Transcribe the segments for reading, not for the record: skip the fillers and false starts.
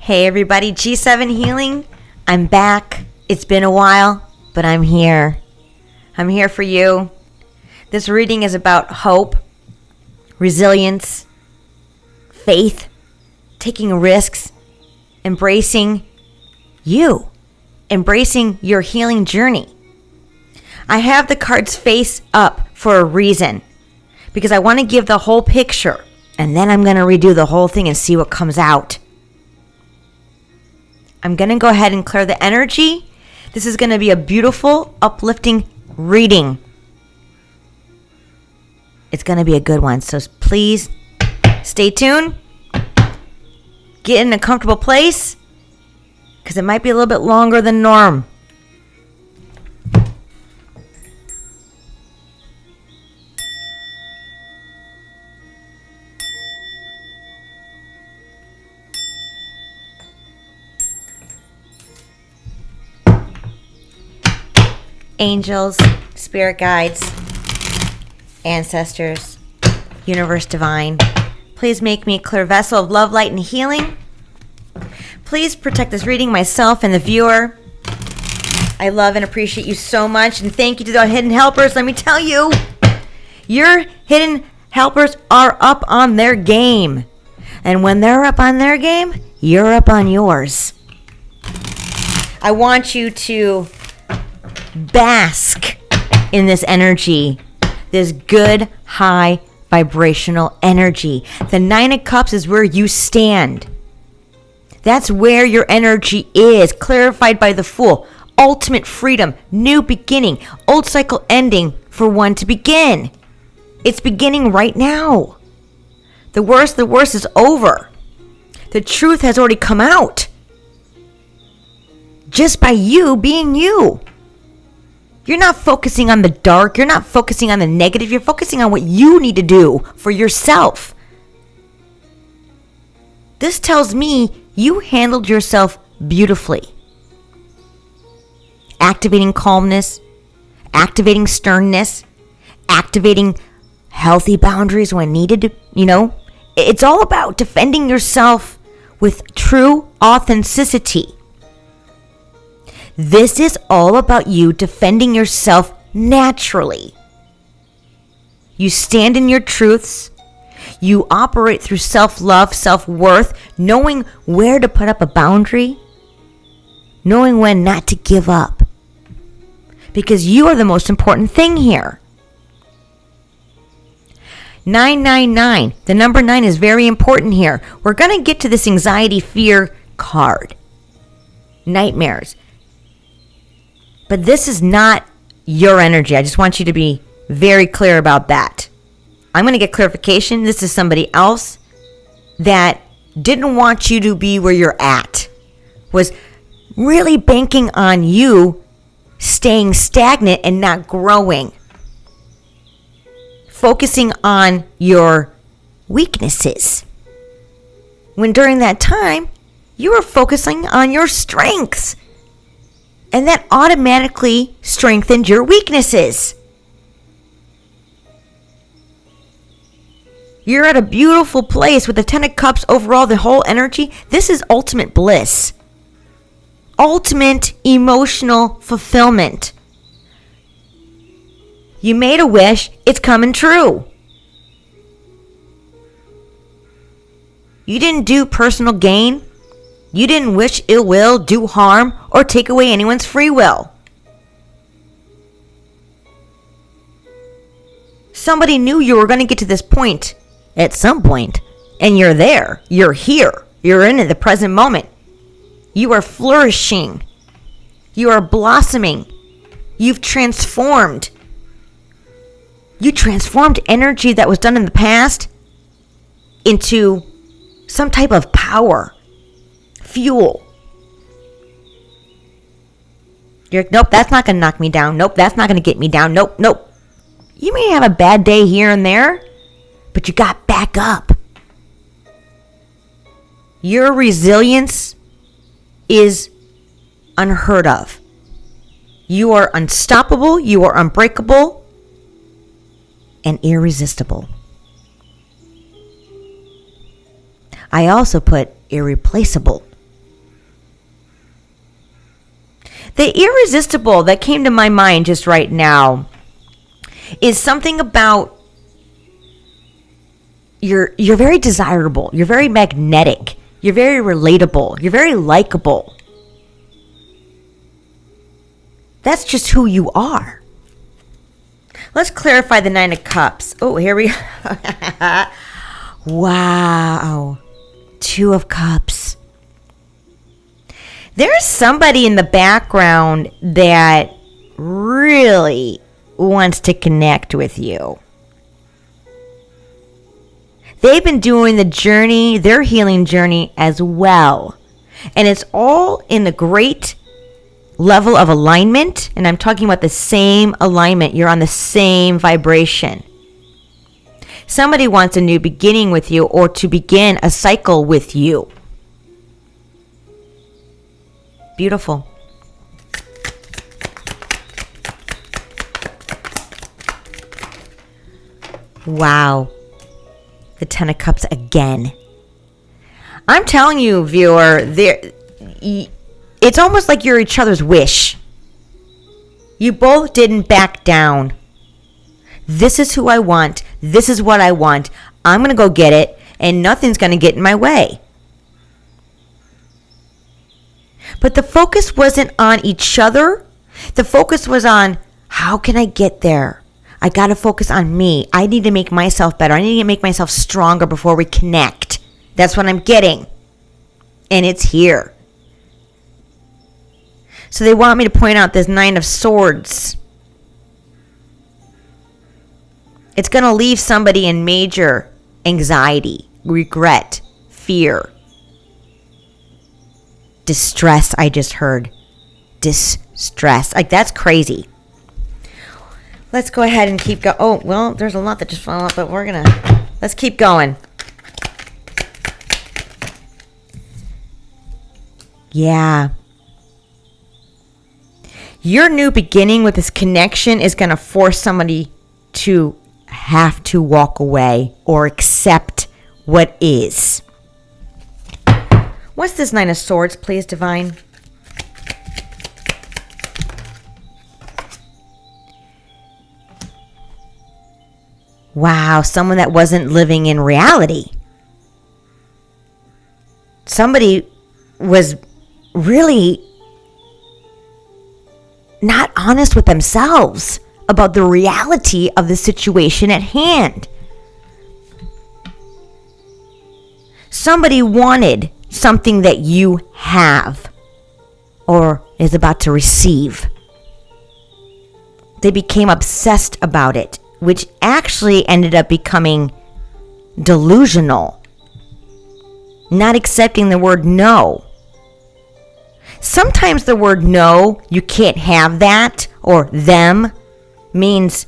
Hey everybody, G7 Healing. I'm back. It's been a while, but I'm here. I'm here for you. This reading is about hope, resilience, faith, taking risks, embracing you, embracing your healing journey. I have the cards face up for a reason, because I want to give the whole picture, and then I'm going to redo the whole thing and see what comes out. I'm going to go ahead and clear the energy. This is going to be a beautiful, uplifting reading. It's going to be a good one. So please stay tuned. Get in a comfortable place, because it might be a little bit longer than norm. Angels, spirit guides, ancestors, universe divine, please make me a clear vessel of love, light, and healing. Please protect this reading, myself and the viewer. I love and appreciate you so much, and thank you to the hidden helpers. Let me tell you, your hidden helpers are up on their game. And when they're up on their game, you're up on yours. I want you to bask in this energy, this good, high vibrational energy. The Nine of Cups is where you stand. That's where your energy is, clarified by the Fool. Ultimate freedom, new beginning, old cycle ending for one to begin. It's beginning right now. The worst is over. The truth has already come out. Just by you being you. You're not focusing on the dark. You're not focusing on the negative. You're focusing on what you need to do for yourself. This tells me you handled yourself beautifully. Activating calmness, activating sternness, activating healthy boundaries when needed. It's all about defending yourself with true authenticity. This is all about you defending yourself naturally. You stand in your truths. You operate through self-love, self-worth, knowing where to put up a boundary, knowing when not to give up. Because you are the most important thing here. 999. The number 9 is very important here. We're going to get to this anxiety, fear card. Nightmares. But this is not your energy. I just want you to be very clear about that. I'm going to get clarification. This is somebody else that didn't want you to be where you're at. Was really banking on you staying stagnant and not growing. Focusing on your weaknesses. When during that time, you were focusing on your strengths. And that automatically strengthened your weaknesses. You're at a beautiful place with the 10 of Cups overall, the whole energy. This is ultimate bliss. Ultimate emotional fulfillment. You made a wish, it's coming true. You didn't do personal gain. You didn't wish ill will, do harm, or take away anyone's free will. Somebody knew you were going to get to this point at some point, and you're there. You're here. You're in the present moment. You are flourishing. You are blossoming. You've transformed. You transformed energy that was done in the past into some type of power. Fuel. You're like, nope, that's not going to knock me down. Nope, that's not going to get me down. Nope. You may have a bad day here and there, but you got back up. Your resilience is unheard of. You are unstoppable, you are unbreakable, and irresistible. I also put irreplaceable The irresistible that came to my mind just right now is something about you're very desirable. You're very magnetic. You're very relatable. You're very likable. That's just who you are. Let's clarify the Nine of Cups. Oh, here we go. Wow. Two of Cups. There's somebody in the background that really wants to connect with you. They've been doing the journey, their healing journey as well. And it's all in the great level of alignment. And I'm talking about the same alignment. You're on the same vibration. Somebody wants a new beginning with you or to begin a cycle with you. Beautiful. Wow. The Ten of Cups again. I'm telling you, viewer, it's almost like you're each other's wish. You both didn't back down. This is who I want. This is what I want. I'm going to go get it, and nothing's going to get in my way. But the focus wasn't on each other. The focus was on, how can I get there? I got to focus on me. I need to make myself better. I need to make myself stronger before we connect. That's what I'm getting. And it's here. So they want me to point out this Nine of Swords. It's going to leave somebody in major anxiety, regret, fear, distress. I just heard distress. Like, that's crazy. Let's go ahead and keep going. Oh, well, there's a lot that just fell out, but let's keep going. Yeah. Your new beginning with this connection is going to force somebody to have to walk away or accept what is. What's this Nine of Swords, please, Divine? Wow, someone that wasn't living in reality. Somebody was really not honest with themselves about the reality of the situation at hand. Somebody wanted something that you have or is about to receive. They became obsessed about it, which actually ended up becoming delusional. Not accepting the word no. Sometimes the word no, you can't have that, or them, means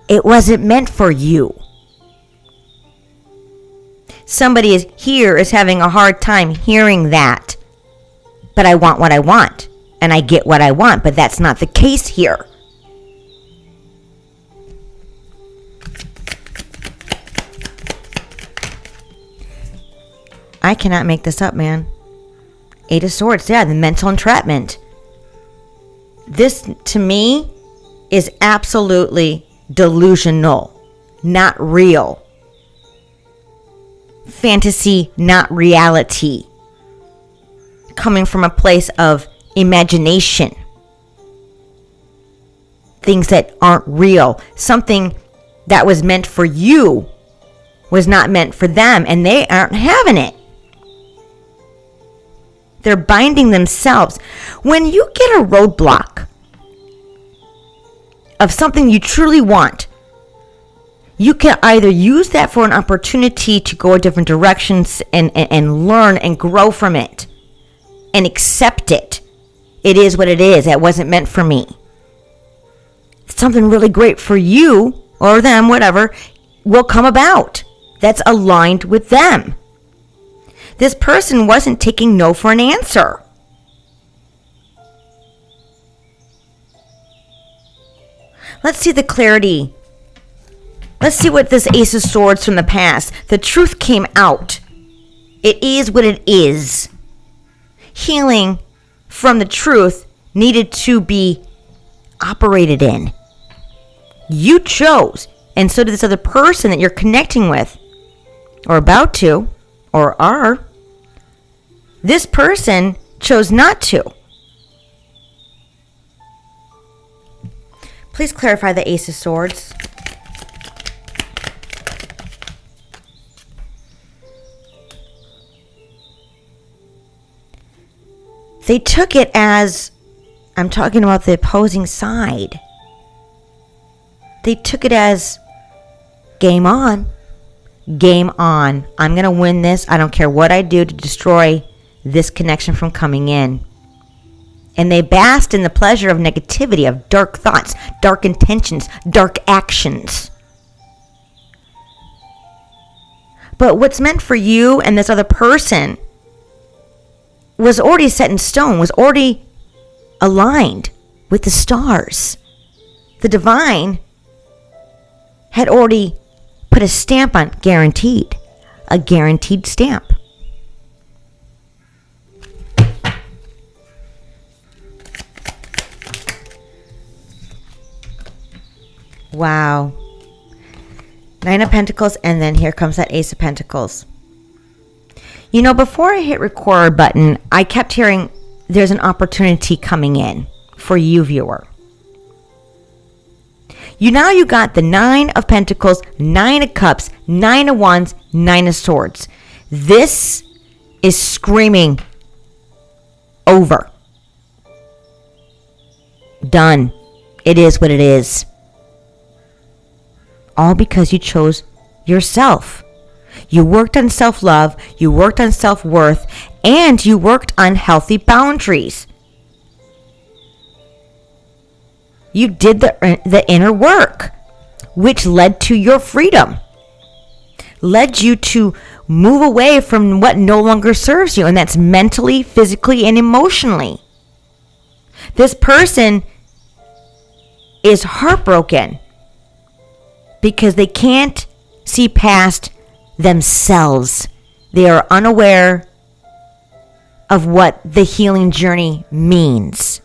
it wasn't meant for you. Somebody is having a hard time hearing that. But I want what I want, and I get what I want, but that's not the case here. I cannot make this up, man. Eight of Swords, yeah, the mental entrapment. This, to me, is absolutely delusional, not real. Fantasy, not reality. Coming from a place of imagination. Things that aren't real. Something that was meant for you was not meant for them, and they aren't having it. They're binding themselves. When you get a roadblock of something you truly want, you can either use that for an opportunity to go a different direction and learn and grow from it and accept it. It is what it is. That wasn't meant for me. Something really great for you or them, whatever, will come about. That's aligned with them. This person wasn't taking no for an answer. Let's see the clarity. Let's see what this Ace of Swords from the past. The truth came out. It is what it is. Healing from the truth needed to be operated in. You chose, and so did this other person that you're connecting with, or about to, or are. This person chose not to. Please clarify the Ace of Swords. They took it as, I'm talking about the opposing side. They took it as, game on. Game on. I'm going to win this. I don't care what I do to destroy this connection from coming in. And they basked in the pleasure of negativity, of dark thoughts, dark intentions, dark actions. But what's meant for you and this other person was already set in stone, was already aligned with the stars. The divine had already put a stamp on guaranteed, a guaranteed stamp. Wow. Nine of Pentacles, and then here comes that Ace of Pentacles. You know, before I hit record button, I kept hearing there's an opportunity coming in for you, viewer. You got the Nine of Pentacles, Nine of Cups, Nine of Wands, Nine of Swords. This is screaming over. Done. It is what it is. All because you chose yourself. You worked on self-love, you worked on self-worth, and you worked on healthy boundaries. You did the inner work, which led to your freedom, led you to move away from what no longer serves you, and that's mentally, physically, and emotionally. This person is heartbroken because they can't see past themselves. They are unaware of what the healing journey means.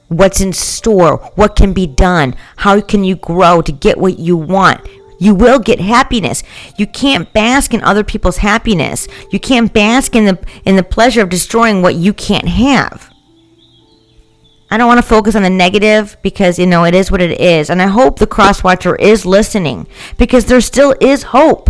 What's in store? What can be done? How can you grow to get what you want? You will get happiness. You can't bask in other people's happiness. You can't bask in the pleasure of destroying what you can't have. I don't want to focus on the negative because, it is what it is. And I hope the cross-watcher is listening because there still is hope.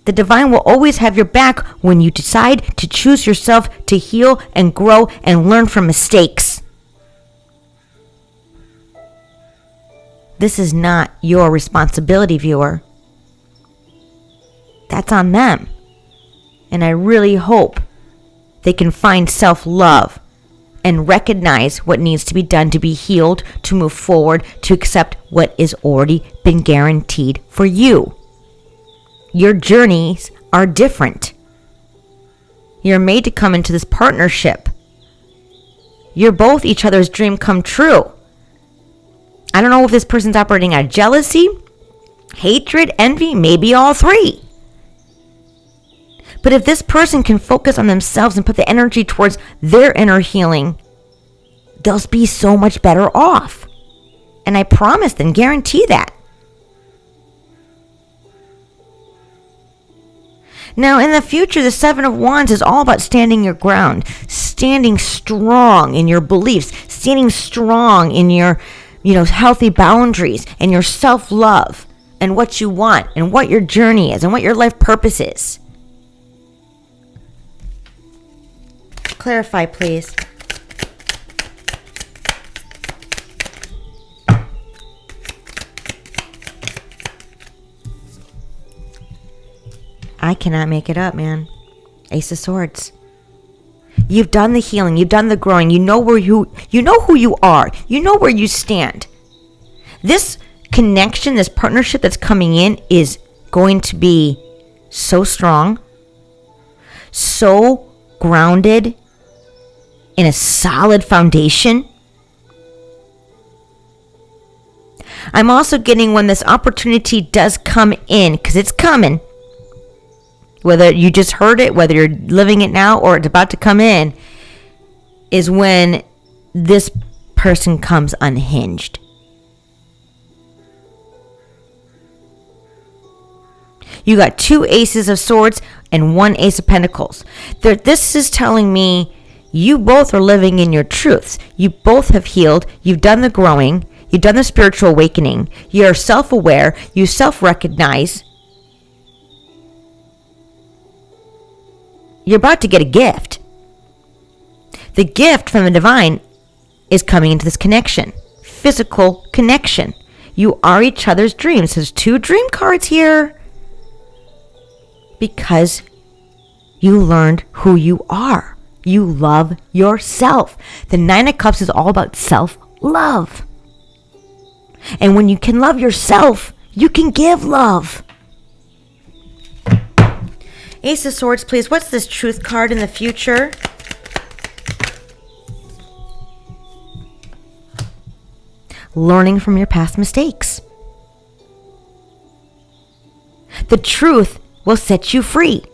The divine will always have your back when you decide to choose yourself to heal and grow and learn from mistakes. This is not your responsibility, viewer. That's on them. And I really hope they can find self-love and recognize what needs to be done to be healed, to move forward, to accept what is already been guaranteed for you. Your journeys are different. You're made to come into this partnership. You're both each other's dream come true. I don't know if this person's operating out of jealousy, hatred, envy, maybe all three. But if this person can focus on themselves and put the energy towards their inner healing, they'll be so much better off. And I promise and guarantee that. Now, in the future, the Seven of Wands is all about standing your ground, standing strong in your beliefs, standing strong in your, healthy boundaries and your self-love and what you want and what your journey is and what your life purpose is. Clarify, please. I cannot make it up, man. Ace of Swords. You've done the healing. You've done the growing. You know who you are. You know where you stand. This connection, this partnership that's coming in is going to be so strong, so grounded in a solid foundation. I'm also getting when this opportunity does come in, because it's coming, whether you just heard it, whether you're living it now or it's about to come in, is when this person comes unhinged. You got 2 aces of swords and 1 ace of pentacles. This is telling me you both are living in your truths. You both have healed. You've done the growing. You've done the spiritual awakening. You're self-aware. You self-recognize. You're about to get a gift. The gift from the divine is coming into this connection. Physical connection. You are each other's dreams. There's 2 dream cards here. Because you learned who you are. You love yourself. The 9 of Cups is all about self-love. And when you can love yourself, you can give love. Ace of Swords, please. What's this truth card in the future? Learning from your past mistakes. The truth will set you free.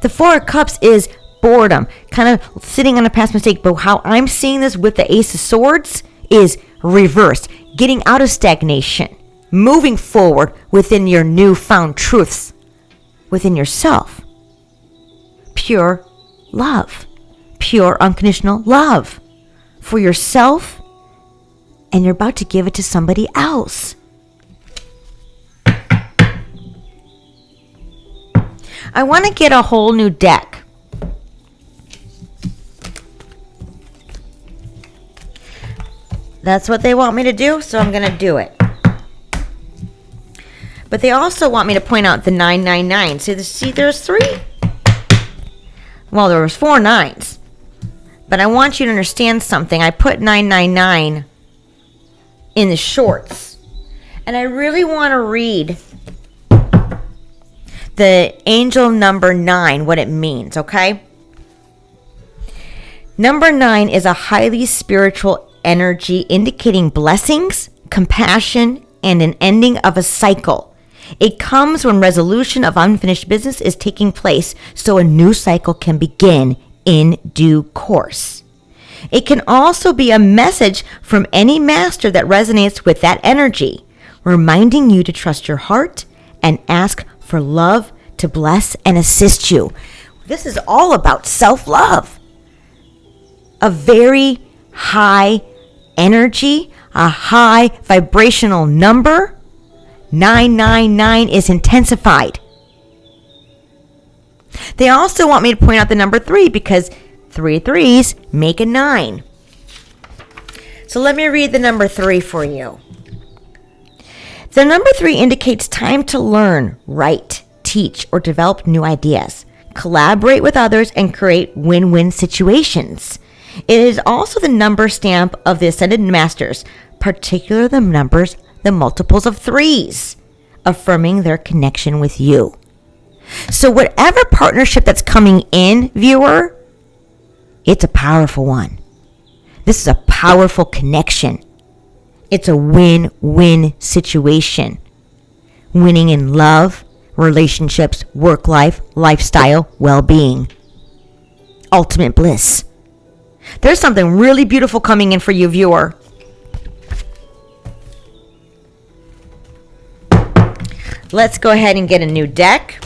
The 4 of Cups is boredom, kind of sitting on a past mistake. But how I'm seeing this with the Ace of Swords is reversed, getting out of stagnation, moving forward within your newfound truths, within yourself. Pure love, pure unconditional love for yourself, and you're about to give it to somebody else. I want to get a whole new deck. That's what they want me to do, so I'm going to do it. But they also want me to point out the 999. See, there's 3. Well, there was 4 9s. But I want you to understand something. I put 999 in the shorts. And I really want to read the angel number 9, what it means, okay? Number 9 is a highly spiritual energy indicating blessings, compassion, and an ending of a cycle. It comes when resolution of unfinished business is taking place, so a new cycle can begin in due course. It can also be a message from any master that resonates with that energy, reminding you to trust your heart and ask for love to bless and assist you. This is all about self-love. A very high energy, a high vibrational number. 999 is intensified. They also want me to point out the number 3 because 3 3s make a 9. So let me read the number 3 for you. The number 3 indicates time to learn, write, teach, or develop new ideas, collaborate with others, and create win-win situations. It is also the number stamp of the Ascended Masters, particularly the multiples of 3s, affirming their connection with you. So whatever partnership that's coming in, viewer, it's a powerful one. This is a powerful connection. It's a win-win situation. Winning in love, relationships, work life, lifestyle, well-being. Ultimate bliss. There's something really beautiful coming in for you, viewer. Let's go ahead and get a new deck.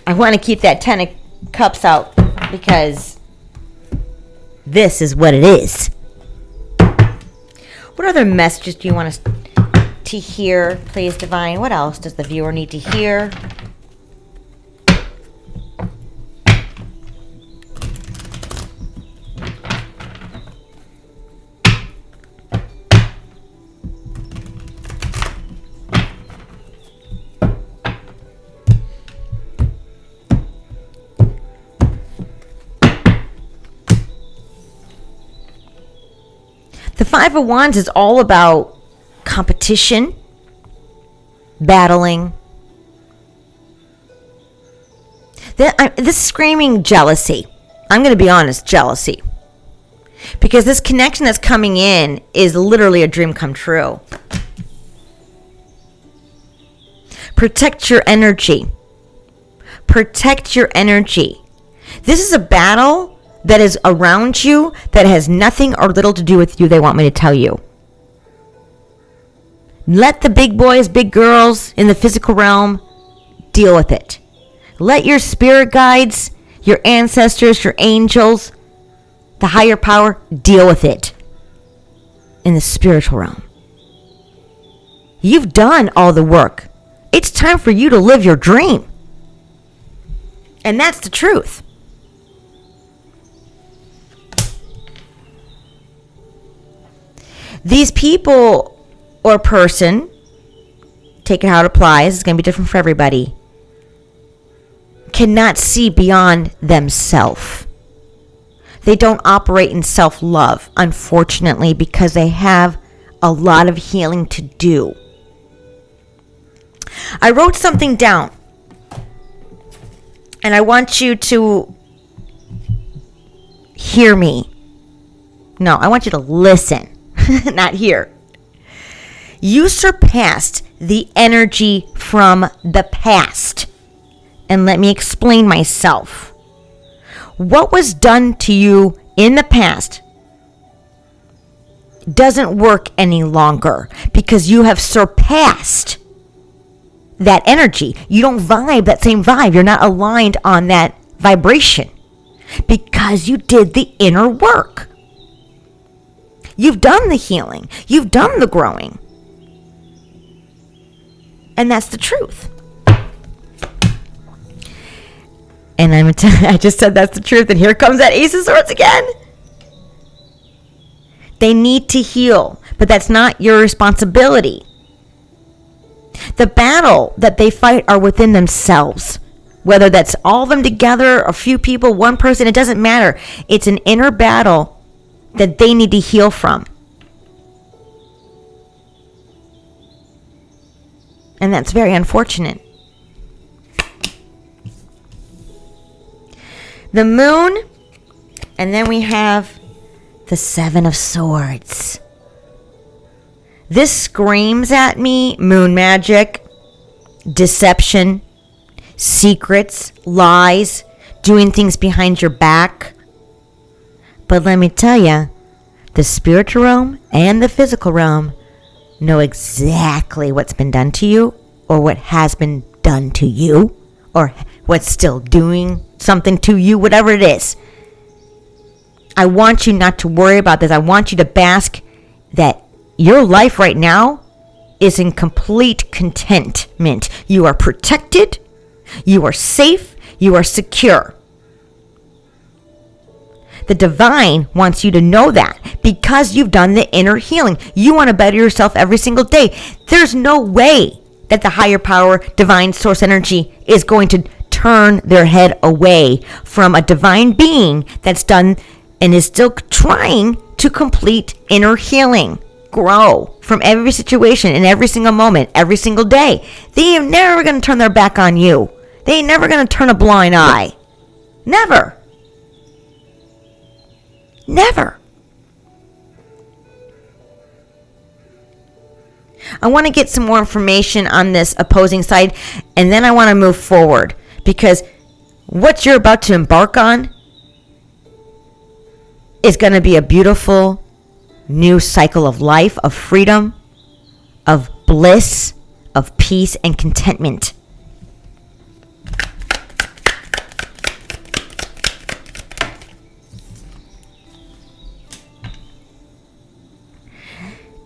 I want to keep that 10 of Cups out because this is what it is. What other messages do you want us to hear, please, Divine? What else does the viewer need to hear? The 5 of Wands is all about competition, battling. This is screaming jealousy. I'm going to be honest, jealousy. Because this connection that's coming in is literally a dream come true. Protect your energy. Protect your energy. This is a battle that is around you that has nothing or little to do with you, they want me to tell you. Let the big boys, big girls in the physical realm deal with it. Let your spirit guides, your ancestors, your angels, the higher power, deal with it in the spiritual realm. You've done all the work. It's time for you to live your dream. And that's the truth. These people or person, take it how it applies, it's going to be different for everybody, cannot see beyond themselves. They don't operate in self-love, unfortunately, because they have a lot of healing to do. I wrote something down, and I want you to hear me. No, I want you to listen, not hear. You surpassed the energy from the past. And let me explain myself. What was done to you in the past doesn't work any longer because you have surpassed that energy. You don't vibe that same vibe. You're not aligned on that vibration because you did the inner work. You've done the healing. You've done the growing. And that's the truth. And I just said that's the truth. And here comes that Ace of Swords again. They need to heal, but that's not your responsibility. The battle that they fight are within themselves. Whether that's all of them together, a few people, one person, it doesn't matter. It's an inner battle that they need to heal from. And that's very unfortunate. The moon, and then we have the Seven of Swords. This screams at me moon magic, deception, secrets, lies, doing things behind your back. But let me tell you, the spiritual realm and the physical realm know exactly what's been done to you or what has been done to you or what's still doing something to you, whatever it is. I want you not to worry about this. I want you to bask that your life right now is in complete contentment. You are protected. You are safe. You are secure. The divine wants you to know that because you've done the inner healing. You want to better yourself every single day. There's no way that the higher power, divine source energy is going to turn their head away from a divine being that's done and is still trying to complete inner healing, grow from every situation in every single moment, every single day. They ain't never going to turn their back on you. They ain't never going to turn a blind eye. Never. Never. I want to get some more information on this opposing side, and then I want to move forward because what you're about to embark on is going to be a beautiful new cycle of life, of freedom, of bliss, of peace and contentment.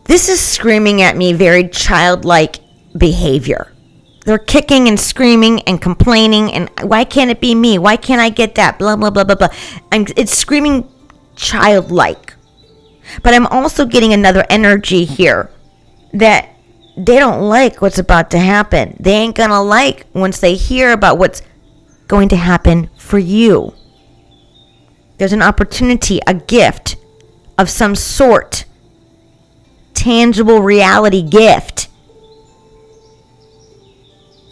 This is screaming at me very childlike behavior. They're kicking and screaming and complaining and why can't it be me? Why can't I get that? Blah, blah, blah, blah, blah. It's screaming childlike. But I'm also getting another energy here that they don't like what's about to happen. They ain't gonna like once they hear about what's going to happen for you. There's an opportunity, a gift of some sort. Tangible reality gift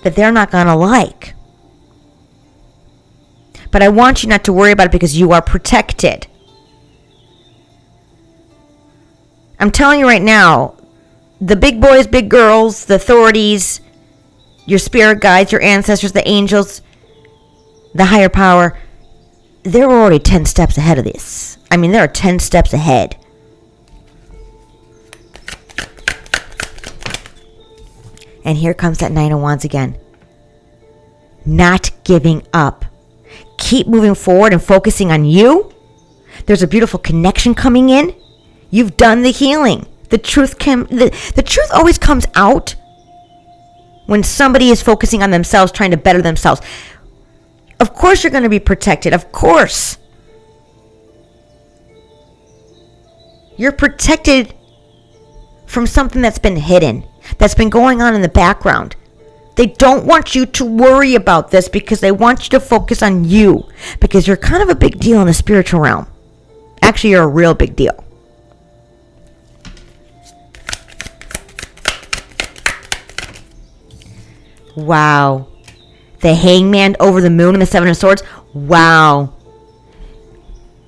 that they're not going to like. But I want you not to worry about it because you are protected. I'm telling you right now, the big boys, big girls, the authorities, your spirit guides, your ancestors, the angels, the higher power, they're already 10 steps ahead of this. I mean, they're 10 steps ahead. And here comes that Nine of Wands again. Not giving up. Keep moving forward and focusing on you. There's a beautiful connection coming in. You've done the healing. The truth always comes out when somebody is focusing on themselves, trying to better themselves. Of course you're going to be protected. Of course. You're protected from something that's been hidden, that's been going on in the background. They don't want you to worry about this because they want you to focus on you, because you're kind of a big deal in the spiritual realm. Actually, you're a real big deal. Wow. The Hangman over the Moon and the Seven of Swords. Wow.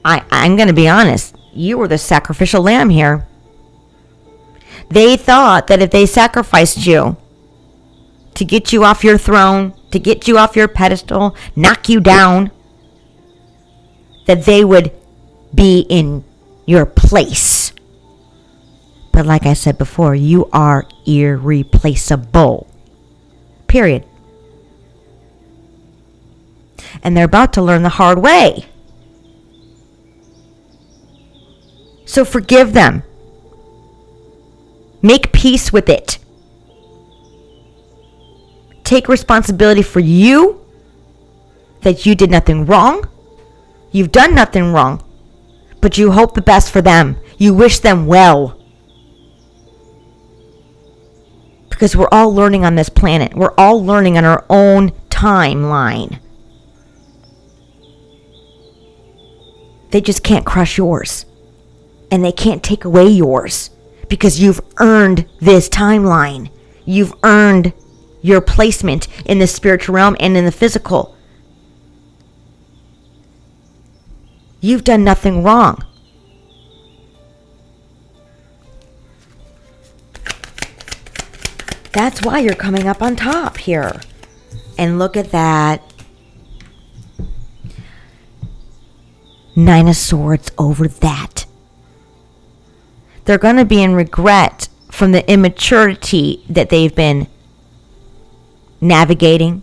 I'm going to be honest. You were the sacrificial lamb here. They thought that if they sacrificed you to get you off your throne, to get you off your pedestal, knock you down, that they would be in your place. But like I said before, you are irreplaceable. Period. And they're about to learn the hard way. So forgive them. Make peace with it. Take responsibility for you, that you did nothing wrong. You've done nothing wrong. But you hope the best for them. You wish them well. Because we're all learning on this planet. We're all learning on our own timeline. They just can't crush yours. And they can't take away yours. Because you've earned this timeline. You've earned your placement in the spiritual realm and in the physical. You've done nothing wrong. That's why you're coming up on top here. And look at that. Nine of Swords over that. They're going to be in regret from the immaturity that they've been navigating,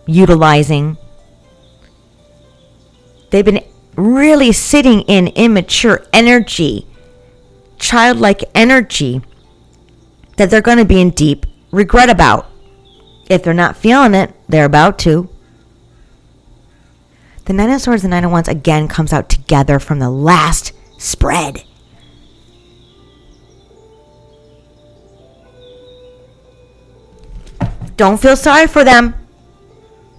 utilizing. They've been really sitting in immature energy, childlike energy, that they're going to be in deep regret about. If they're not feeling it, they're about to. The Nine of Swords and Nine of Wands again comes out together from the last spread. Don't feel sorry for them,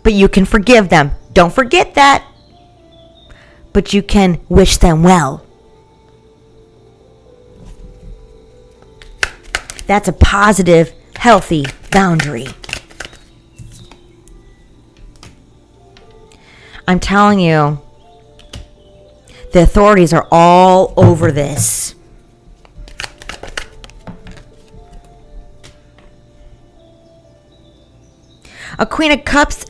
but you can forgive them. Don't forget that. But you can wish them well. That's a positive, healthy boundary. I'm telling you, the authorities are all over this. A Queen of Cups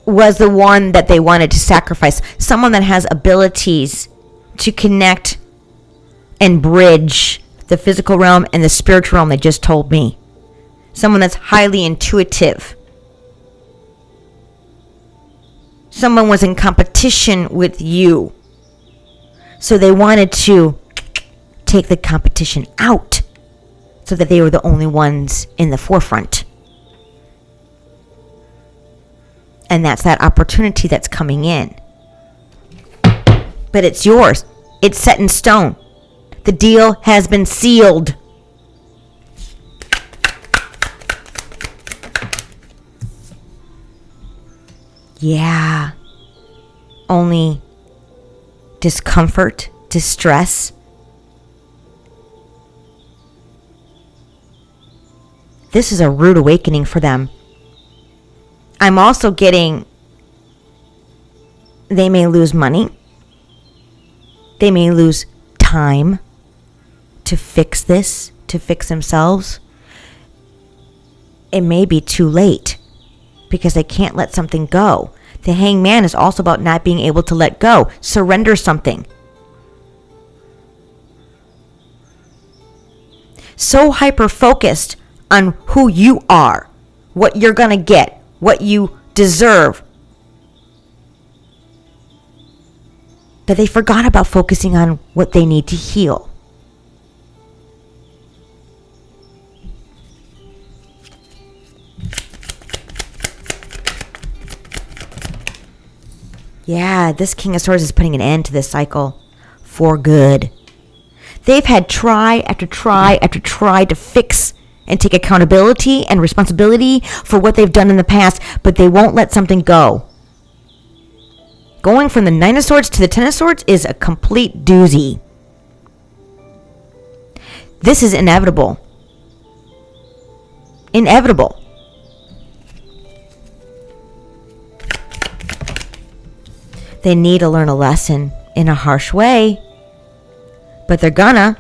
was the one that they wanted to sacrifice. Someone that has abilities to connect and bridge the physical realm and the spiritual realm, they just told me. Someone that's highly intuitive. Someone was in competition with you. So they wanted to take the competition out so that they were the only ones in the forefront. And that's that opportunity that's coming in. But it's yours. It's set in stone. The deal has been sealed. Yeah. Only discomfort, distress. This is a rude awakening for them. I'm also getting, they may lose money. They may lose time to fix this, to fix themselves. it may be too late because they can't let something go. The Hanged Man is also about not being able to let go, surrender something. So hyper-focused on who you are, what you're going to get, what you deserve, that they forgot about focusing on what they need to heal. Yeah, this King of Swords is putting an end to this cycle for good. They've had try after try after try to fix and take accountability and responsibility for what they've done in the past, but they won't let something go. Going from the Nine of Swords to the Ten of Swords is a complete doozy. This is inevitable. Inevitable. They need to learn a lesson in a harsh way, but they're gonna.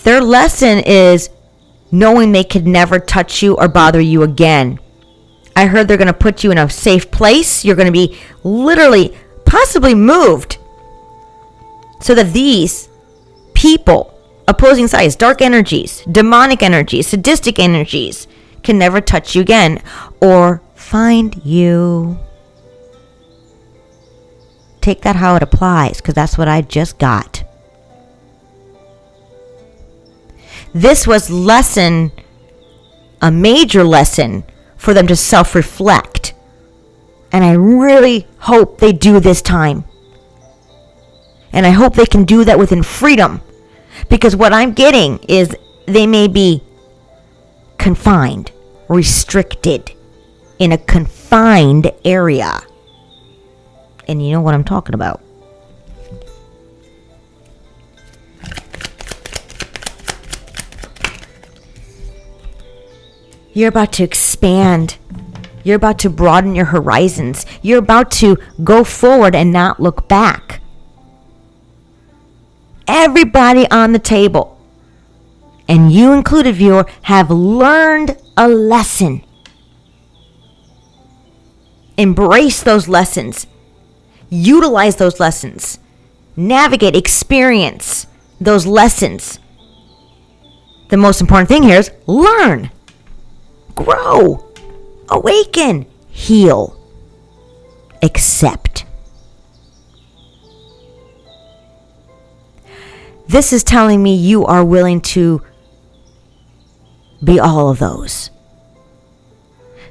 Their lesson is knowing they could never touch you or bother you again. I heard they're going to put you in a safe place. You're going to be literally, possibly moved so that these people, opposing sides, dark energies, demonic energies, sadistic energies, can never touch you again or find you. Take that how it applies, because that's what I just got. This was a major lesson for them to self-reflect. And I really hope they do this time. And I hope they can do that within freedom. Because what I'm getting is they may be confined, restricted, in a confined area. And you know what I'm talking about. You're about to expand. You're about to broaden your horizons. You're about to go forward and not look back. Everybody on the table, and you included, viewer, have learned a lesson. Embrace those lessons. Utilize those lessons. Navigate, experience those lessons. The most important thing here is learn. Grow, awaken, heal, accept. This is telling me you are willing to be all of those.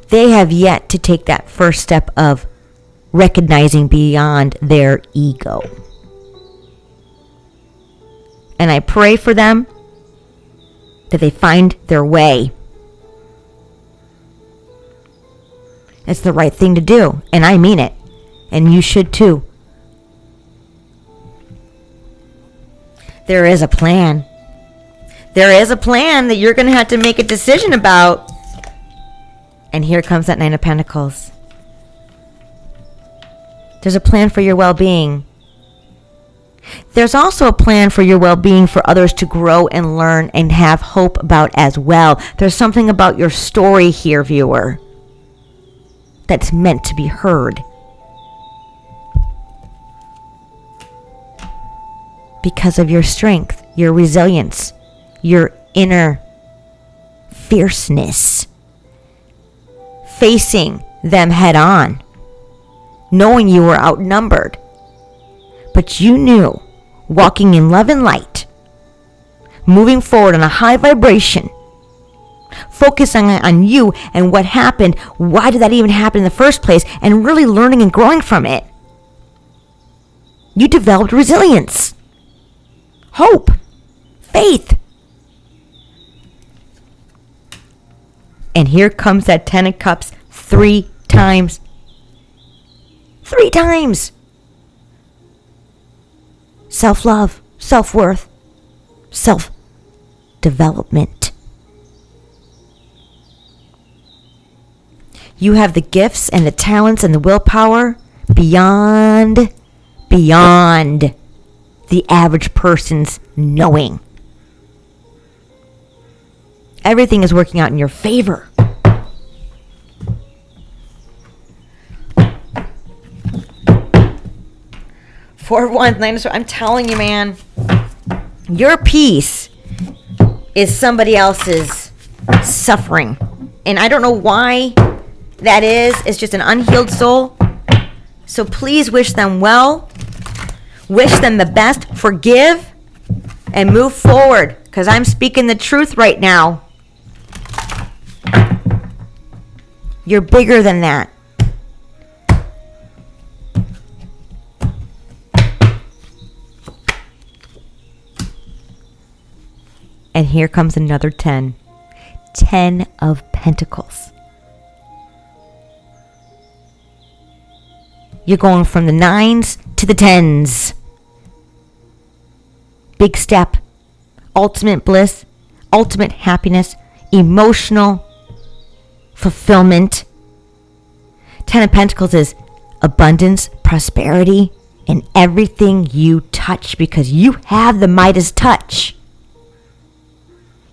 They have yet to take that first step of recognizing beyond their ego. And I pray for them that they find their way. It's the right thing to do, and I mean it, and you should too. There is a plan. There is a plan that you're going to have to make a decision about. And here comes that Nine of Pentacles. There's a plan for your well-being. There's also a plan for your well-being for others to grow and learn and have hope about as well. There's something about your story here, viewer, that's meant to be heard. Because of your strength, your resilience, your inner fierceness. Facing them head on. Knowing you were outnumbered. But you knew, walking in love and light, moving forward on a high vibration, focusing on you and what happened, why did that even happen in the first place, and really learning and growing from it. You developed resilience, hope, faith. And here comes that Ten of Cups 3 times. 3 times. Self-love, self-worth, self-development. You have the gifts and the talents and the willpower beyond the average person's knowing. Everything is working out in your favor. Four of Wands, I'm telling you, man, your peace is somebody else's suffering. And I don't know why that is. It's just an unhealed soul. So please wish them well. Wish them the best. Forgive and move forward, because I'm speaking the truth right now. You're bigger than that. And here comes another 10. 10 of Pentacles. You're going from the 9s to the 10s. Big step. Ultimate bliss. Ultimate happiness. Emotional fulfillment. 10 of Pentacles is abundance, prosperity, in everything you touch, because you have the Midas touch.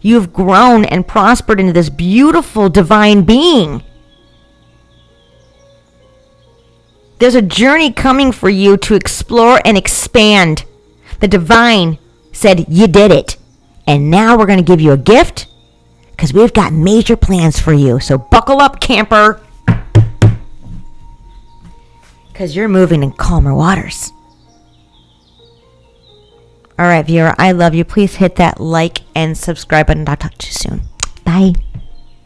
You've grown and prospered into this beautiful divine being. There's a journey coming for you to explore and expand. The divine said, you did it. And now we're going to give you a gift, because we've got major plans for you. So buckle up, camper, because you're moving in calmer waters. All right, viewer, I love you. Please hit that like and subscribe button. I'll talk to you soon. Bye.